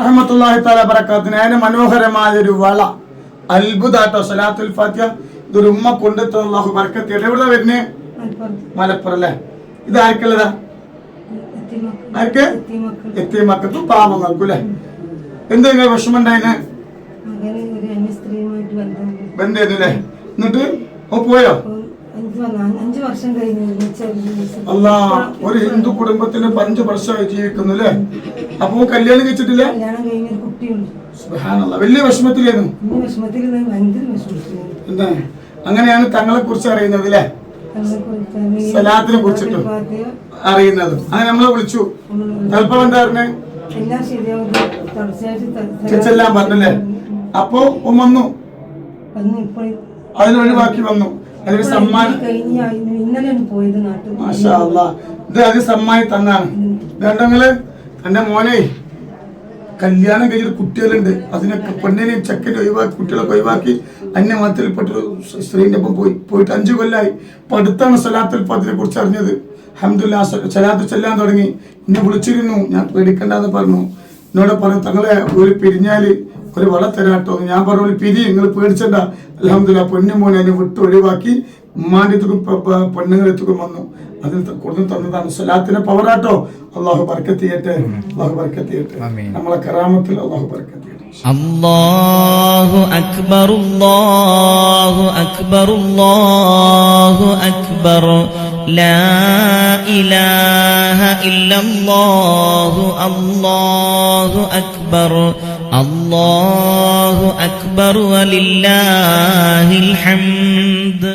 റഹ്മത്തുള്ളാഹി തആല ബറകാത്തിന്. അതിന് മനോഹരമായൊരു വള അത്ഭുതാട്ടോ സലാത്തുൽ ഫാത്തിഹ. ഇതൊരു ഉമ്മ കൊണ്ടെത്ത അല്ലാഹു ബർക്കത്ത് ചെയ്യട്ടെ. എവിടുന്നാ വരുന്നേ? മലപ്പുറം അല്ലേ? ഇത് ആർക്കുള്ളതാ? ആർക്ക്? എത്തിമക്കൾക്കും പാവങ്ങൾക്കും അല്ലേ? എന്തെങ്കിലും വിഷമം ഉണ്ടായിന്? ബന്ധം അല്ലേ? എന്നിട്ട് പോയോ? അല്ലാ, ഒരു ഹിന്ദു കുടുംബത്തിന് 5 വർഷമായി ജീവിക്കുന്നു അല്ലേ? അപ്പൊ കല്യാണം കഴിച്ചിട്ടില്ല? സുബ്ഹാനല്ലാഹ്. വലിയ വിഷമത്തിലായിരുന്നു. എന്താ അങ്ങനെയാണ് തങ്ങളെ കുറിച്ച് അറിയുന്നത് അല്ലേ? സലാത്തിനെ കുറിച്ചിട്ട് അറിയുന്നത്. അങ്ങനെ നമ്മളെ വിളിച്ചു. ചിലപ്പോ എന്താ പറഞ്ഞേ? ചെല്ലാം പറഞ്ഞല്ലേ? അപ്പൊ വന്നു, അതിനൊഴിവാക്കി വന്നു. അതൊരു സമ്മാനം. മാഷാ അല്ലാഹ്. ഇത് അത് സമ്മാനം തന്നാണ്. വേണ്ടങ്ങള് എന്റെ മോനെ കല്യാണം കഴിഞ്ഞിട്ട് കുട്ടികളുണ്ട്. അതിനൊക്കെ പെണ്ണിനെയും ചെക്കനെ ഒഴിവാക്കി, കുട്ടികളൊക്കെ ഒഴിവാക്കി അന്യമതത്തിൽപ്പെട്ടൊരു സ്ത്രീന്റെ ഒപ്പം പോയിട്ട് 5 കൊല്ലായി. ഇപ്പൊ അടുത്താണ് സലാത്തുൽ ഫാത്തിഹയെ കുറിച്ച് അറിഞ്ഞത്. അൽഹംദുലില്ലാഹ് സലാത്ത് ചെല്ലാൻ തുടങ്ങി. എന്നെ വിളിച്ചിരുന്നു, ഞാൻ പേടിക്കണ്ടെന്ന് പറഞ്ഞു. എന്നോട് പറഞ്ഞു, തങ്ങളെ ഒരു പിരിഞ്ഞാല് ഒരു വള തരാട്ടോ. ഞാൻ പറഞ്ഞു, പിരി, നിങ്ങൾ പേടിച്ചണ്ട. അൽഹംദുലില്ലാഹ് പൊന്നു മോനെ അതിനെ വിട്ട് ഒഴിവാക്കി ഉമ്മാന്റെ അടുത്തും പെണ്ണുങ്ങളെത്തുക്കും വന്നു. അതിൽ കൊടുത്തു തന്നതാണ്. സലാത്തിന്റെ പവറാട്ടോ. അല്ലാഹു ബർക്കത്ത് ചെയ്യട്ടെ, അല്ലാഹു ബർക്കത്ത് ചെയ്യട്ടെ. നമ്മളെ കറാമത്തിൽ അല്ലാഹു ബർക്കത്ത് ചെയ്യട്ടെ. അല്ലാഹു അക്ബർ, അല്ലാഹു അക്ബർ, അല്ലാഹു അക്ബർ. ലാ ഇലാഹ ഇല്ലല്ലാഹു, അല്ലാഹു അക്ബർ, അല്ലാഹു അക്ബർ വലില്ലാഹിൽ ഹംദ്.